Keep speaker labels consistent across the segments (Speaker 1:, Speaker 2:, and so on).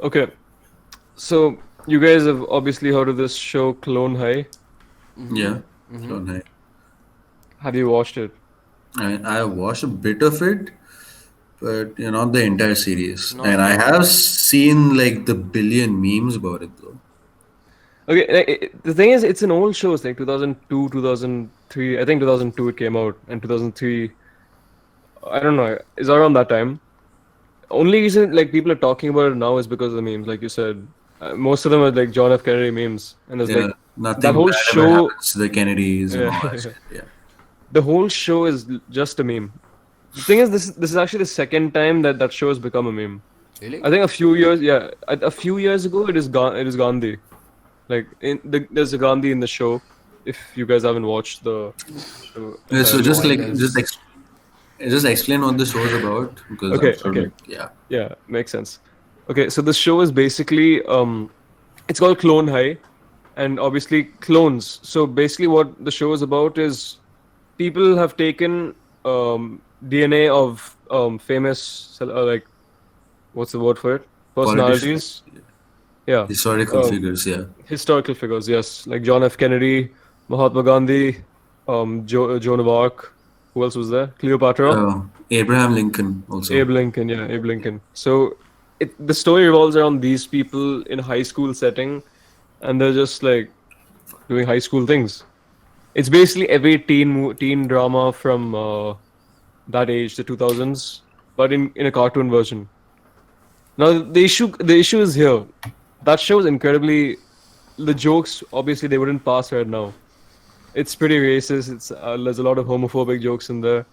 Speaker 1: Okay, so you guys have obviously heard of this show Clone High.
Speaker 2: Yeah,
Speaker 3: Mm-hmm.
Speaker 2: Clone High.
Speaker 1: Have you watched it?
Speaker 2: I watched a bit of it, but not the entire series.
Speaker 3: Not
Speaker 2: And
Speaker 3: the
Speaker 2: I
Speaker 3: whole
Speaker 2: have
Speaker 3: thing.
Speaker 2: seen like the billion memes about it though.
Speaker 1: Okay, the thing is, it's an old show. It's like 2002, 2003. I think 2002 it came out, and 2003. I don't know. It's around that time. Only reason like people are talking about it now is because of the memes, like you said. Most of them are like John F. Kennedy memes, and there's
Speaker 2: Yeah,
Speaker 1: like that
Speaker 2: nothing
Speaker 1: whole
Speaker 2: bad ever
Speaker 1: show.
Speaker 2: happens to the Kennedys and
Speaker 1: Yeah,
Speaker 2: all that shit. Yeah.
Speaker 1: the whole show is just a meme. The thing is, this is actually the second time that that show has become a meme.
Speaker 3: Really?
Speaker 1: I think a few years, yeah, a few years ago, it is gone. It is Gandhi. Like there's a Gandhi in the show. If you guys haven't watched the show
Speaker 2: Yeah, so
Speaker 1: entirely.
Speaker 2: just like
Speaker 3: Spoilers.
Speaker 2: just explain what the show is about because I'm
Speaker 1: Okay,
Speaker 2: sure
Speaker 1: okay,
Speaker 2: like yeah.
Speaker 1: yeah, makes sense. Okay, so the show is basically it's called Clone High, and obviously clones. So basically, what the show is about is people have taken DNA of like what's the word for it?
Speaker 2: Politicians,
Speaker 1: Personalities. Yeah.
Speaker 2: historical
Speaker 1: Um,
Speaker 2: figures, yeah.
Speaker 1: Historical figures, yes, like John F. Kennedy, Mahatma Gandhi, Joan of Arc. Who else was there? Cleopatra,
Speaker 2: Abraham Lincoln also.
Speaker 1: Abe Lincoln. Yeah, Abe Lincoln. So the story revolves around these people in a high school setting, and they're just like doing high school things. It's basically every teen drama from that age, the 2000s, but in a cartoon version. Now the issue is here. That show is incredibly. The jokes obviously they wouldn't pass right now. It's pretty racist. There's a lot of homophobic jokes in there.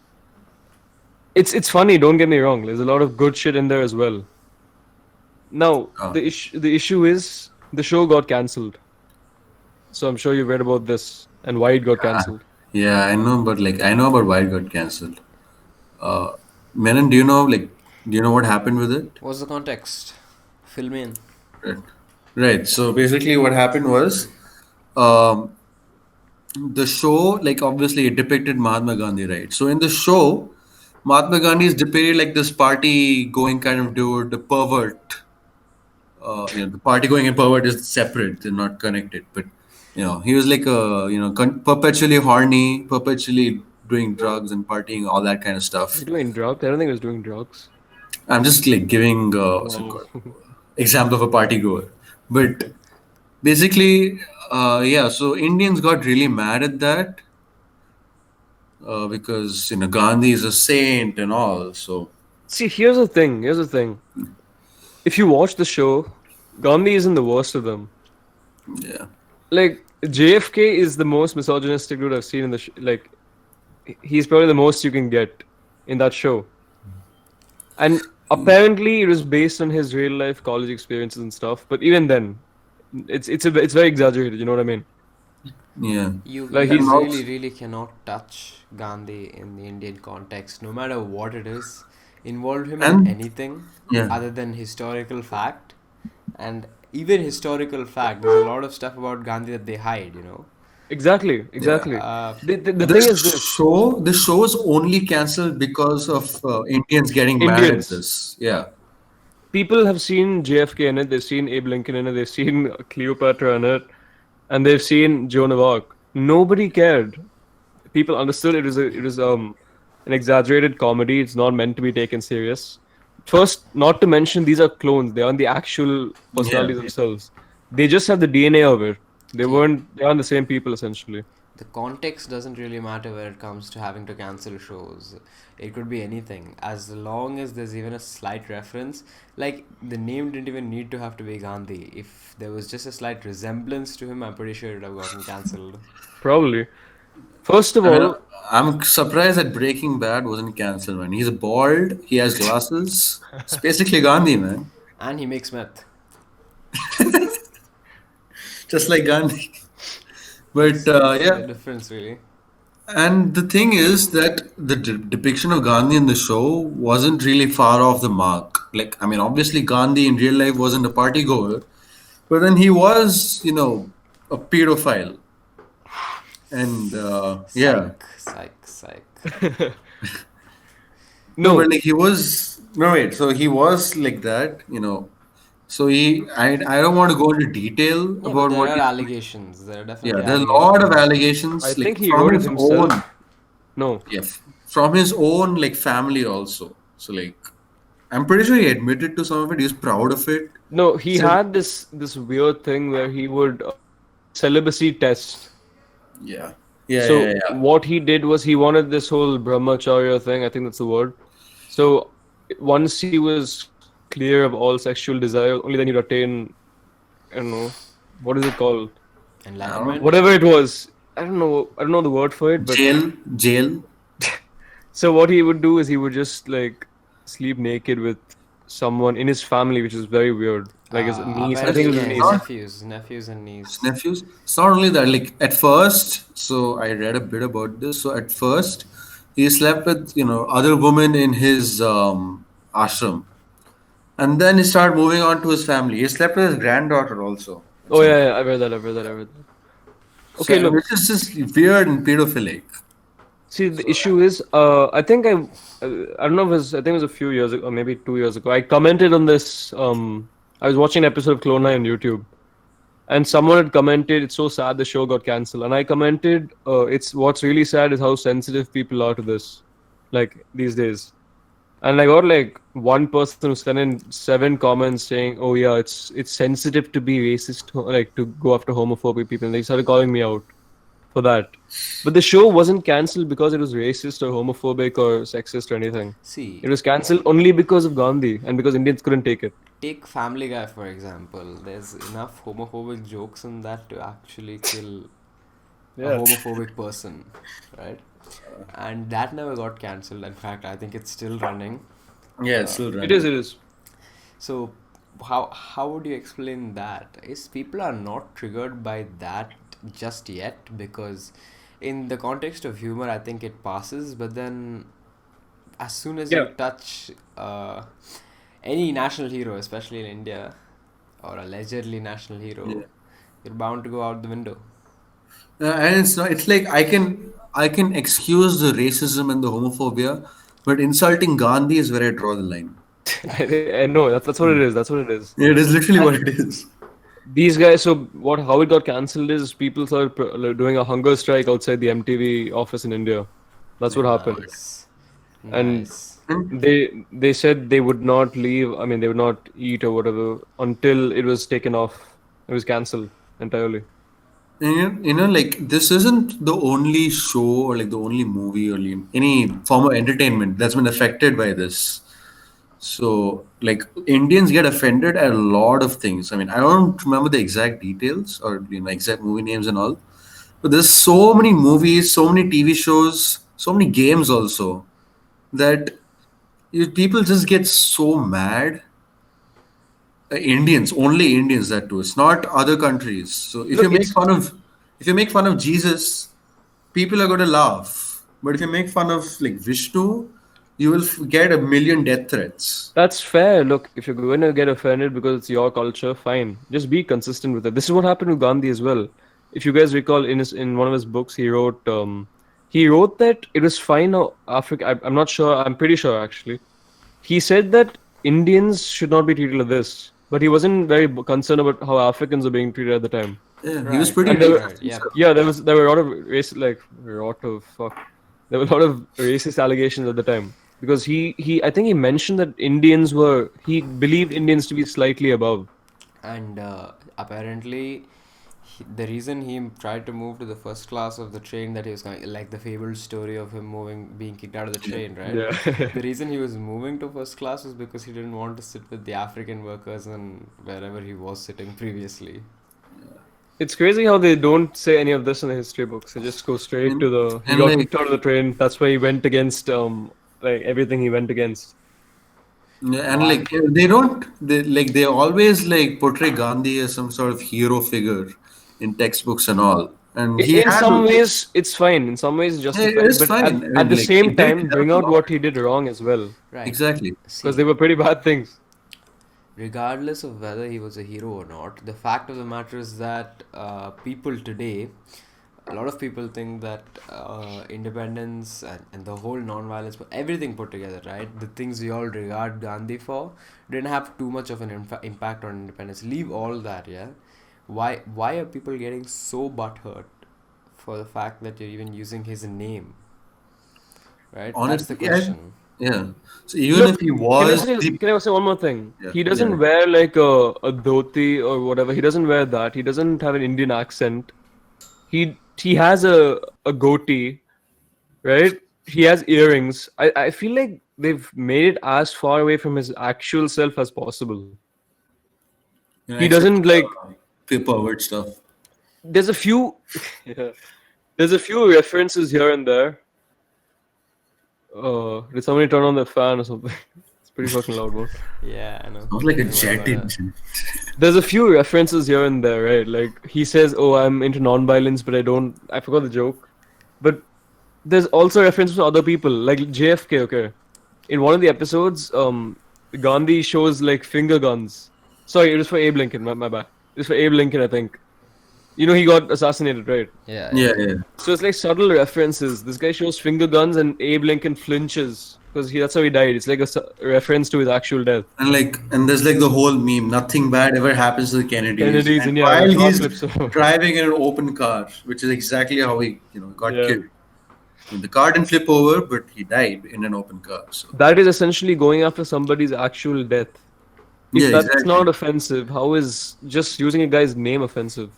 Speaker 1: It's funny. Don't get me wrong. There's a lot of good shit in there as well. Now
Speaker 2: Uh,
Speaker 1: the issue is the show got cancelled. So I'm sure you've read about this and why it got cancelled.
Speaker 2: yeah, I know, but like I know about why it got cancelled. Uh, Menon, do you know what happened with it?
Speaker 3: What's the context? Fill me in.
Speaker 2: Right. Right. So basically, what happened was, um, the show, like obviously, it depicted Mahatma Gandhi, right? So in the show, Mahatma Gandhi is depicted like this party-going kind of dude, the pervert. The party-going and pervert is separate; they're not connected. But he was like a perpetually horny, perpetually doing drugs and partying, all that kind of
Speaker 1: Are you
Speaker 2: stuff.
Speaker 1: doing drugs? I don't think I was doing drugs.
Speaker 2: I'm just like giving what's it
Speaker 1: Oh.
Speaker 2: called example of a party goer, but basically, yeah. So Indians got really mad at that because Gandhi is a saint and all. So
Speaker 1: See, here's the thing. Here's the thing. If you watch the show, Gandhi isn't the worst of them.
Speaker 2: yeah,
Speaker 1: Like JFK is the most misogynistic dude I've seen in like he's probably the most you can get in that show. And apparently it was based on his real life college experiences and stuff. But even then, it's very exaggerated. You know what I mean?
Speaker 2: yeah,
Speaker 3: You
Speaker 1: Like
Speaker 3: you
Speaker 2: and
Speaker 1: he's
Speaker 3: really
Speaker 2: also
Speaker 3: really cannot touch Gandhi in the Indian context, no matter what it is. Involve him in
Speaker 2: and
Speaker 3: anything
Speaker 2: yeah,
Speaker 3: other than historical fact, and even historical fact. There's a lot of stuff about Gandhi that they hide.
Speaker 1: exactly,
Speaker 2: yeah.
Speaker 1: exactly.
Speaker 3: Uh,
Speaker 1: The
Speaker 2: The
Speaker 1: thing is this:
Speaker 2: show is only cancelled because of Indians getting mad at
Speaker 1: Indians.
Speaker 2: this. Yeah,
Speaker 1: People have seen JFK in it. They've seen Abe Lincoln in it. They've seen Cleopatra in it, and they've seen Joan of Arc. Nobody cared. People understood it was an exaggerated comedy. It's not meant to be taken serious. First, not to mention these are clones. They aren't the actual
Speaker 2: yeah.
Speaker 1: personalities themselves. They just have the DNA of it.
Speaker 3: see,
Speaker 1: They aren't the same people essentially.
Speaker 3: the context doesn't really matter when it comes to having to cancel shows. It could be anything, as long as there's even a slight reference. Like, the name didn't even need to have to be Gandhi. If there was just a slight resemblance to him, I'm pretty sure it would have gotten cancelled.
Speaker 1: Probably. First of
Speaker 2: I mean,
Speaker 1: all,
Speaker 2: I'm surprised that Breaking Bad wasn't cancelled, man. He's bald, he has glasses. It's basically Gandhi, man.
Speaker 3: And he makes meth.
Speaker 2: Just like Gandhi. But
Speaker 3: That's
Speaker 2: yeah,
Speaker 3: the difference, really.
Speaker 2: and the thing is that the depiction of Gandhi in the show wasn't really far off the mark. Like, I mean, obviously, Gandhi in real life wasn't a party goer, but then he was, a pedophile. And yeah,
Speaker 3: Psych, psych, psych.
Speaker 2: no, but
Speaker 1: no.
Speaker 2: like he was, no, wait, so he was like that, So I don't want to go into detail
Speaker 3: Yeah, but
Speaker 2: about
Speaker 3: there
Speaker 2: what
Speaker 3: are
Speaker 2: he.
Speaker 3: allegations. There are
Speaker 2: Yeah,
Speaker 3: definitely
Speaker 2: there are a lot of
Speaker 3: allegations.
Speaker 1: I
Speaker 2: allegations like
Speaker 1: think he
Speaker 2: from
Speaker 1: wrote it
Speaker 2: his own.
Speaker 1: himself. No.
Speaker 2: Yeah, from his own like family also. So like, I'm pretty sure he admitted to some of it. He's proud of it.
Speaker 1: No, he
Speaker 2: Said,
Speaker 1: had this weird thing where he would celibacy test.
Speaker 2: yeah, yeah, yeah,
Speaker 1: So
Speaker 2: yeah.
Speaker 1: what he did was he wanted this whole brahmacharya thing. I think that's the word. So once he was clear of all sexual desire, only then you'd attain. I don't know what is it called.
Speaker 2: I don't know.
Speaker 3: Enlightenment?
Speaker 1: Whatever it was. I don't know. I don't know the word for it, but
Speaker 2: Jail.
Speaker 1: so what he would do is he would just like sleep naked with someone in his family, which is very weird. Like his niece. I think it
Speaker 3: Apparently,
Speaker 1: was
Speaker 2: It's
Speaker 1: his
Speaker 3: yeah, his
Speaker 1: niece.
Speaker 2: not
Speaker 3: nephews and
Speaker 2: his
Speaker 3: niece.
Speaker 2: nephews. It's not only that. Like at first, so I read a bit about this. So at first, he slept with other women in his ashram, and then he started moving on to his family. He slept with his granddaughter also at
Speaker 1: Oh
Speaker 2: some
Speaker 1: yeah,
Speaker 2: point.
Speaker 1: yeah, I read that. I read that. I read that. Okay,
Speaker 2: So
Speaker 1: look.
Speaker 2: which is just weird and pedophilic.
Speaker 1: See, the
Speaker 2: So
Speaker 1: issue is, I think I don't know if it was, I think it was a few years ago, or maybe 2 years ago. I commented on this. I was watching an episode of Clone High on YouTube, and someone had commented, "It's so sad the show got cancelled." And I commented, "It's what's really sad is how sensitive people are to this, like these days." And I got like one person who sent in 7 comments saying, "Oh yeah, it's sensitive to be racist, like to go after homophobic people." And they started calling me out for that. But the show wasn't cancelled because it was racist or homophobic or sexist or anything.
Speaker 3: See,
Speaker 1: It was cancelled only because of Gandhi and because Indians couldn't take it.
Speaker 3: take Family Guy for example. There's enough homophobic jokes in that to actually kill a
Speaker 1: Yeah.
Speaker 3: homophobic person, right? And that never got cancelled. In fact, I think it's still running.
Speaker 2: yeah, it's
Speaker 3: Uh,
Speaker 2: still
Speaker 1: It is,
Speaker 2: running.
Speaker 1: it is.
Speaker 3: so, how would you explain that? Is people are not triggered by that just yet because, in the context of humor, I think it passes. But then, as soon as you
Speaker 1: Yeah.
Speaker 3: touch any national hero, especially in India, or allegedly national
Speaker 2: Yeah.
Speaker 3: hero, you're bound to go out the window.
Speaker 2: And it's not. It's like I can excuse the racism and the homophobia, but insulting Gandhi is where I draw the line.
Speaker 1: I know, that's what it is. That's what it is.
Speaker 2: It is literally
Speaker 1: And
Speaker 2: what it is.
Speaker 1: these guys, so what? How it got cancelled is people started like, doing a hunger strike outside the MTV office in India. That's what happened.
Speaker 3: Nice,
Speaker 1: And
Speaker 3: nice.
Speaker 2: And
Speaker 1: they said they would not leave. I mean, they would not eat or whatever until it was taken off. It was cancelled entirely.
Speaker 2: like this isn't the only show or like the only movie or like, any form of entertainment that's been affected by this. So, like Indians get offended at a lot of things. I mean, I don't remember the exact details or exact movie names and all, but there's so many movies, so many TV shows, so many games also that people just get so mad. Indians, only Indians that do. It's not other countries. So
Speaker 1: Look, it's
Speaker 2: if you make fun of Jesus, people are going to laugh. But if you make fun of like Vishnu, you will get a million death threats.
Speaker 1: that's fair. Look, if you're going to get offended because it's your culture, fine. Just be consistent with it. This is what happened with Gandhi as well. If you guys recall, in one of his books, he wrote that it was fine. How Africa, I'm not sure. I'm pretty sure actually. He said that Indians should not be treated like this, but he wasn't very concerned about how Africans are being treated at the time.
Speaker 2: Yeah, he was
Speaker 3: Right,
Speaker 2: pretty
Speaker 1: And there
Speaker 3: right,
Speaker 1: were,
Speaker 3: right.
Speaker 2: decent
Speaker 3: Yep.
Speaker 2: himself.
Speaker 1: yeah, there were a lot of there were a lot of racist allegations at the time because he I think he mentioned that he believed Indians to be slightly above.
Speaker 3: And apparently, the reason he tried to move to the first class of the train that he was going, like the fabled story of him being kicked out of the
Speaker 2: Yeah.
Speaker 3: train, right?
Speaker 1: Yeah.
Speaker 3: The reason he was moving to first class was because he didn't want to sit with the African workers and wherever he was sitting previously.
Speaker 1: It's crazy how they don't say any of this in the history books. They just go straight to
Speaker 2: And,
Speaker 1: the he
Speaker 2: and
Speaker 1: got
Speaker 2: like
Speaker 1: kicked out of the train. That's why he went against like everything he went against.
Speaker 2: yeah, and
Speaker 3: Why?
Speaker 2: like they always like portray Gandhi as some sort of hero figure in textbooks and all. And he
Speaker 1: In
Speaker 2: had
Speaker 1: some ways, it's fine. In some ways, it's
Speaker 2: it
Speaker 1: justified.
Speaker 2: is
Speaker 1: But
Speaker 2: fine. I
Speaker 1: at
Speaker 2: mean
Speaker 1: the
Speaker 2: like he
Speaker 1: same
Speaker 2: did
Speaker 1: time,
Speaker 2: help
Speaker 1: bring
Speaker 2: a
Speaker 1: out
Speaker 2: lot.
Speaker 1: what he did wrong as well.
Speaker 3: Right.
Speaker 2: Exactly.
Speaker 1: Because they
Speaker 3: See,
Speaker 1: were pretty bad things.
Speaker 3: regardless of whether he was a hero or not, the fact of the matter is that people today, a lot of people think that independence and the whole non-violence, everything put together, right? The things we all regard Gandhi for didn't have too much of an impact on independence. Leave all that, yeah. Why are people getting so butthurt for the fact that you're even using his name, right? That's the
Speaker 2: Honestly,
Speaker 3: question.
Speaker 2: yeah. So even if
Speaker 1: Look,
Speaker 2: he was the,
Speaker 1: can I say one more thing?
Speaker 2: yeah,
Speaker 1: He
Speaker 2: yeah,
Speaker 1: doesn't wear like a dhoti or whatever. He doesn't wear that. He doesn't have an Indian accent. He has a goatee, right? He has earrings. I feel like they've made it as far away from his actual self as possible. He
Speaker 2: except
Speaker 1: doesn't like.
Speaker 2: the pervert stuff.
Speaker 1: There's a few. Yeah, there's a few references here and there. Did somebody turn on the fan or something? It's pretty fucking loud, one.
Speaker 3: Yeah, I know.
Speaker 2: Sounds like a
Speaker 3: Don't worry
Speaker 2: jet
Speaker 3: about it.
Speaker 2: engine.
Speaker 1: There's a few references here and there, right? Like he says, "Oh, I'm into non-violence, but I don't." I forgot the joke, but there's also references to other people, like JFK. Okay, in one of the episodes, Gandhi shows like finger guns. Sorry, it was for Abe Lincoln. My bad. It was for Abe Lincoln, I think. You know, he got assassinated, right?
Speaker 3: Yeah, yeah.
Speaker 2: Yeah, yeah.
Speaker 1: So it's like subtle references. This guy shows finger guns, and Abe Lincoln flinches because that's how he died. It's like a reference to his actual death.
Speaker 2: And there's like the whole meme, nothing bad ever happens to the Kennedys.
Speaker 1: Kennedy's,
Speaker 2: And
Speaker 1: and yeah, the
Speaker 2: while
Speaker 1: car
Speaker 2: he's
Speaker 1: flips over.
Speaker 2: driving in an open car, which is exactly how he, got
Speaker 1: Yeah.
Speaker 2: killed. I mean, the car didn't flip over, but he died in an open car. So
Speaker 1: That is essentially going after somebody's actual death.
Speaker 2: yeah,
Speaker 1: If that's
Speaker 2: exactly,
Speaker 1: not offensive, how is just using a guy's name offensive?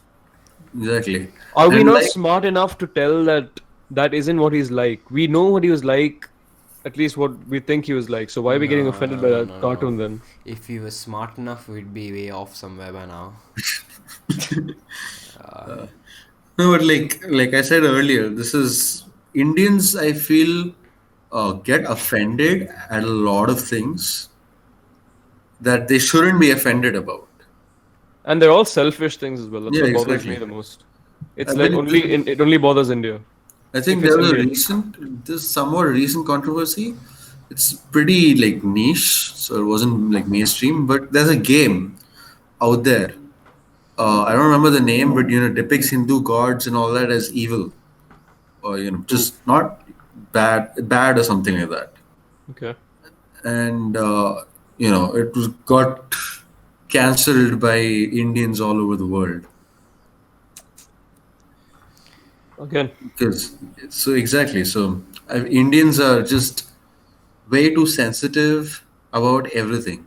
Speaker 2: exactly.
Speaker 1: Are we
Speaker 2: And
Speaker 1: not
Speaker 2: like,
Speaker 1: smart enough to tell that that isn't what he's like? We know what he was like, at least what we think he was like. So why are we getting
Speaker 3: No,
Speaker 1: offended
Speaker 3: no,
Speaker 1: by
Speaker 3: no,
Speaker 1: that
Speaker 3: no, no.
Speaker 1: cartoon then?
Speaker 3: If we were smart enough, we'd be way off somewhere by now.
Speaker 2: no, but like I said earlier, this is Indians. I feel get offended at a lot of things that they shouldn't be offended about.
Speaker 1: And they're all selfish things as well. That's
Speaker 2: Yeah,
Speaker 1: what bothers me
Speaker 2: exactly.
Speaker 1: the most. It's
Speaker 2: I
Speaker 1: like
Speaker 2: mean,
Speaker 1: only it only bothers India
Speaker 2: I
Speaker 1: if
Speaker 2: think
Speaker 1: it's
Speaker 2: there was a
Speaker 1: Indian.
Speaker 2: this somewhat recent controversy. It's pretty like niche, so it wasn't like mainstream. But there's a game out there. I don't remember the name, but depicts Hindu gods and all that as evil, or
Speaker 1: Ooh,
Speaker 2: just not bad or something like that.
Speaker 1: okay.
Speaker 2: And it was got cancelled by Indians all over the world
Speaker 1: Again,
Speaker 2: because so exactly so Indians are just way too sensitive about everything.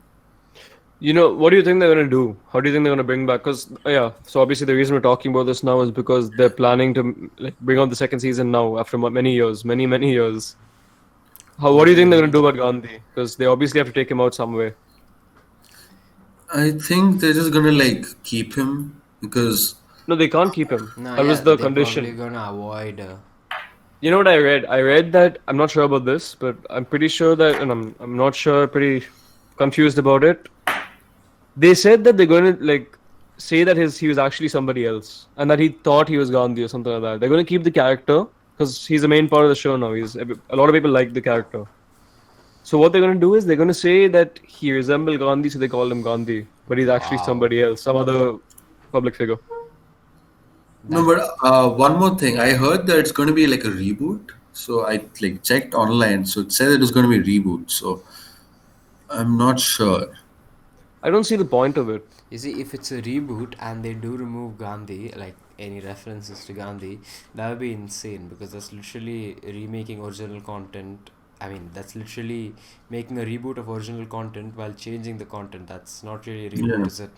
Speaker 1: what do you think they're gonna do? How do you think they're gonna bring back? Because yeah, so obviously the reason we're talking about this now is because they're planning to like bring out the second season now after many years, many years. What
Speaker 3: What
Speaker 1: do you
Speaker 3: do you
Speaker 1: think they're gonna
Speaker 3: mean?
Speaker 1: do about Gandhi? Because they obviously have to take him out some way.
Speaker 2: I think they're just gonna like keep him because
Speaker 1: No, they can't keep him.
Speaker 3: No,
Speaker 1: That was
Speaker 3: yeah,
Speaker 1: the
Speaker 3: they're probably
Speaker 1: condition.
Speaker 3: gonna avoid.
Speaker 1: You know what I read? I read that I'm not sure about this, but I'm pretty sure that, and I'm not sure, pretty confused about it. They said that they're going to like say that he was actually somebody else, and that he thought he was Gandhi or something like that. They're going to keep the character because he's the main part of the show now. He's a lot of people like the character. So what they're going to do is they're going to say that he resembled Gandhi, so they call him Gandhi, but he's actually
Speaker 3: Wow.
Speaker 1: somebody else, some other public figure.
Speaker 2: no,
Speaker 3: That.
Speaker 2: but one more thing, I heard that it's going to be like a reboot. So I like checked online, so it said it was going to be a reboot. So I'm not sure.
Speaker 1: I don't see the point of it.
Speaker 3: You see, if it's a reboot and they do remove Gandhi, like any references to Gandhi, that would be insane because that's literally remaking original content. I mean, that's literally making a reboot of original content while changing the content. That's not really a reboot,
Speaker 2: Yeah,
Speaker 3: is it?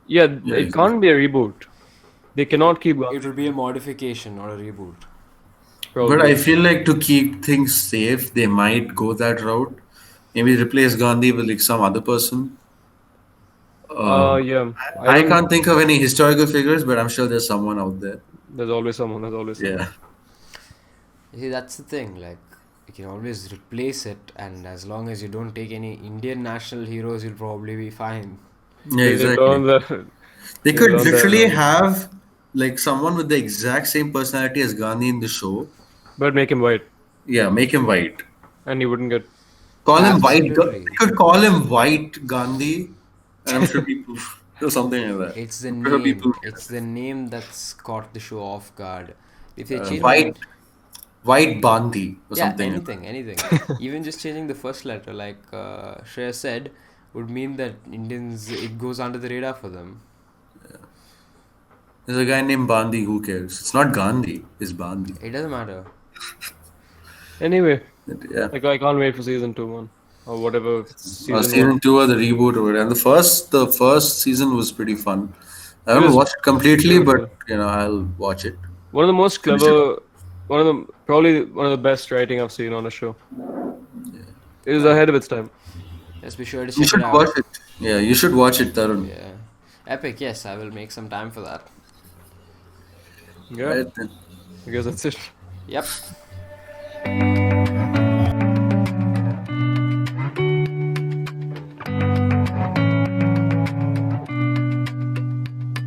Speaker 1: Yeah,
Speaker 2: yeah,
Speaker 1: it can't be a reboot. They cannot keep
Speaker 3: It
Speaker 1: Gandhi,
Speaker 3: would be a modification, not a reboot.
Speaker 2: but I
Speaker 1: probably.
Speaker 2: feel like to keep things safe, they might go that route. Maybe replace Gandhi with like some other person.
Speaker 1: Yeah. I
Speaker 2: I
Speaker 1: don't.
Speaker 2: can't think of any historical figures, but I'm sure there's someone out there.
Speaker 1: There's always someone. There's always someone.
Speaker 2: Yeah,
Speaker 3: You see, that's the thing. Like, you can always replace it, and as long as you don't take any Indian national heroes, you'll probably be fine.
Speaker 2: yeah,
Speaker 1: They
Speaker 2: exactly.
Speaker 1: learn the.
Speaker 2: They
Speaker 1: They
Speaker 2: could
Speaker 1: learn their
Speaker 2: literally have like someone with the exact same personality as Gandhi in the show.
Speaker 1: but make him white,
Speaker 2: Yeah, make him white.
Speaker 1: and he wouldn't get.
Speaker 2: Call him white. They
Speaker 3: Absolutely.
Speaker 2: could call him White Gandhi, and I'm sure people. or something like that.
Speaker 3: It's the
Speaker 2: I prefer people
Speaker 3: name. It's the name that's caught the show off guard. If they
Speaker 2: uh,
Speaker 3: change
Speaker 2: white
Speaker 3: one,
Speaker 2: white Bandi or
Speaker 3: yeah,
Speaker 2: something like that.
Speaker 3: anything. Even just changing the first letter, like Shreya said, would mean that Indians it goes under the radar for them.
Speaker 2: There's a guy named Bandi. Who cares? It's not Gandhi. It's Bandi.
Speaker 3: It doesn't matter.
Speaker 1: Anyway,
Speaker 2: Yeah.
Speaker 1: like I can't wait for season 2, man, or whatever season one.
Speaker 2: Season two or the reboot or whatever. And the first season was pretty fun. I
Speaker 1: It
Speaker 2: haven't
Speaker 1: was
Speaker 2: watched it completely, but
Speaker 1: beautiful.
Speaker 2: I'll watch it.
Speaker 1: One of the most
Speaker 2: Finish it.
Speaker 1: clever, one of the probably one of the best writing I've seen on a show. It is
Speaker 3: Oh,
Speaker 1: ahead of its time.
Speaker 3: just be sure to
Speaker 2: You
Speaker 3: check it
Speaker 2: should
Speaker 3: out.
Speaker 2: watch it. Yeah, you should watch it, Tarun.
Speaker 3: Yeah, epic. Yes, I will make some time for that.
Speaker 1: Yeah,
Speaker 2: Right then.
Speaker 1: I guess that's it.
Speaker 3: Yep.